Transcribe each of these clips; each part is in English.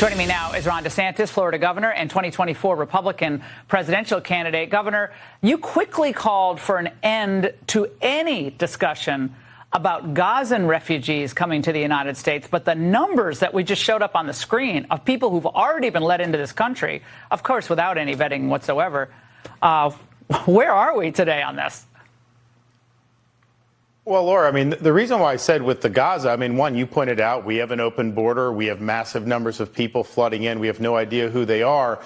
Joining me now is Ron DeSantis, Florida governor and 2024 Republican presidential candidate. Governor, you quickly called for an end to any discussion about Gazan refugees coming to the United States. But the numbers that we just showed up on the screen of people who've already been let into this country, of course, without any vetting whatsoever, where are we today on this? Well, Laura, I mean, the reason why I said with the Gaza, I mean, one, you pointed out we have an open border. We have massive numbers of people flooding in. We have no idea who they are.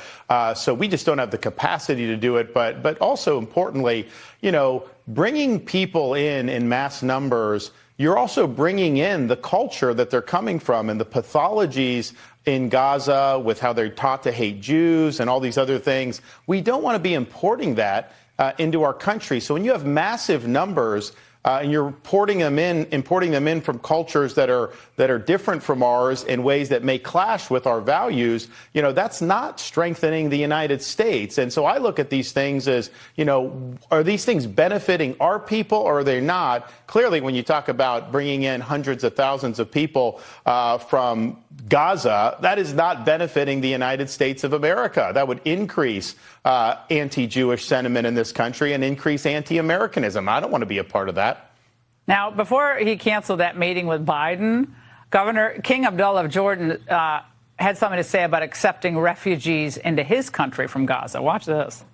So we just don't have the capacity to do it. But also importantly, you know, bringing people in mass numbers, you're also bringing in the culture that they're coming from and the pathologies in Gaza with how they're taught to hate Jews and all these other things. We don't want to be importing that into our country. So when you have massive numbers, and you're importing them in from cultures that are different from ours in ways that may clash with our values, you know, that's not strengthening the United States. And so I look at these things as, you know, are these things benefiting our people or are they not? Clearly, when you talk about bringing in hundreds of thousands of people from Gaza, that is not benefiting the United States of America. That would increase anti-Jewish sentiment in this country and increase anti-Americanism. I don't want to be a part of that. Now, before he canceled that meeting with Biden, Governor King Abdullah of Jordan had something to say about accepting refugees into his country from Gaza. Watch this.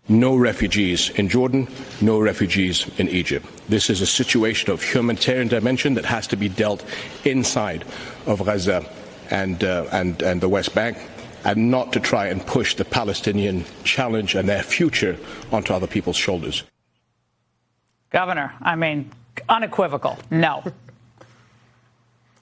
No refugees in Jordan, no refugees in Egypt. This is a situation of humanitarian dimension that has to be dealt inside of Gaza and the West Bank, and not to try and push the Palestinian challenge and their future onto other people's shoulders. Governor, I mean, unequivocal, no.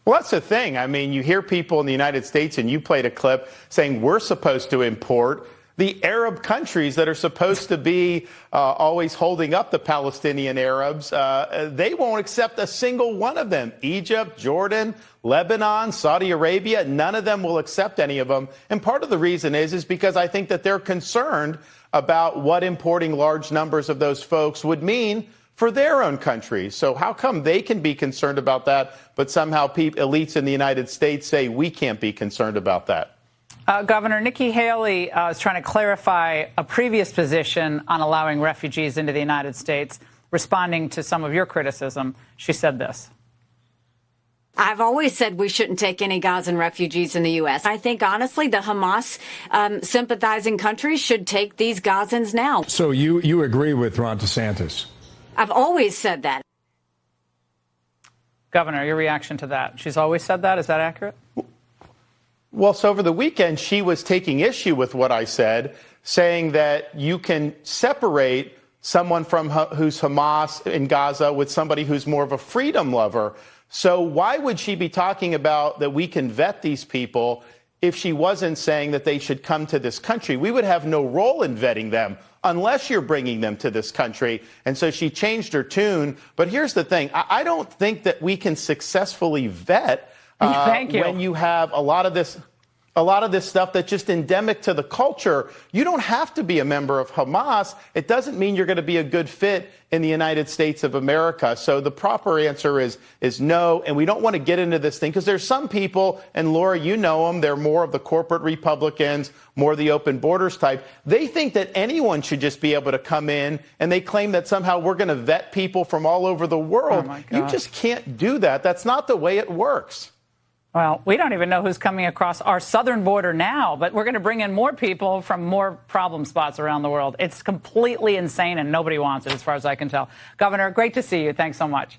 Well, that's the thing. I mean, you hear people in the United States, and you played a clip saying we're supposed to import the Arab countries that are supposed to be always holding up the Palestinian Arabs. They won't accept a single one of them. Egypt, Jordan, Lebanon, Saudi Arabia, none of them will accept any of them. And part of the reason is because I think that they're concerned about what importing large numbers of those folks would mean for their own countries. So how come they can be concerned about that, but somehow elites in the United States say we can't be concerned about that? Governor, Nikki Haley is trying to clarify a previous position on allowing refugees into the United States. Responding to some of your criticism, she said this. I've always said we shouldn't take any Gazan refugees in the U.S. I think, honestly, the Hamas sympathizing countries should take these Gazans now. So you agree with Ron DeSantis? I've always said that. Governor, your reaction to that? She's always said that. Is that accurate? Well, so over the weekend, she was taking issue with what I said, saying that you can separate someone from who's Hamas in Gaza with somebody who's more of a freedom lover. So why would she be talking about that we can vet these people if she wasn't saying that they should come to this country? We would have no role in vetting them unless you're bringing them to this country. And so she changed her tune. But here's the thing. I don't think that we can successfully vet when you have a lot of this stuff that's just endemic to the culture. You don't have to be a member of Hamas. It doesn't mean you're going to be a good fit in the United States of America. So the proper answer is no. And we don't want to get into this thing because there's some people, and Laura, you know them, they're more of the corporate Republicans, more the open borders type. They think that anyone should just be able to come in, and they claim that somehow we're going to vet people from all over the world. Oh my gosh. You just can't do that. That's not the way it works. Well, we don't even know who's coming across our southern border now, but we're going to bring in more people from more problem spots around the world. It's completely insane, and nobody wants it, as far as I can tell. Governor, great to see you. Thanks so much.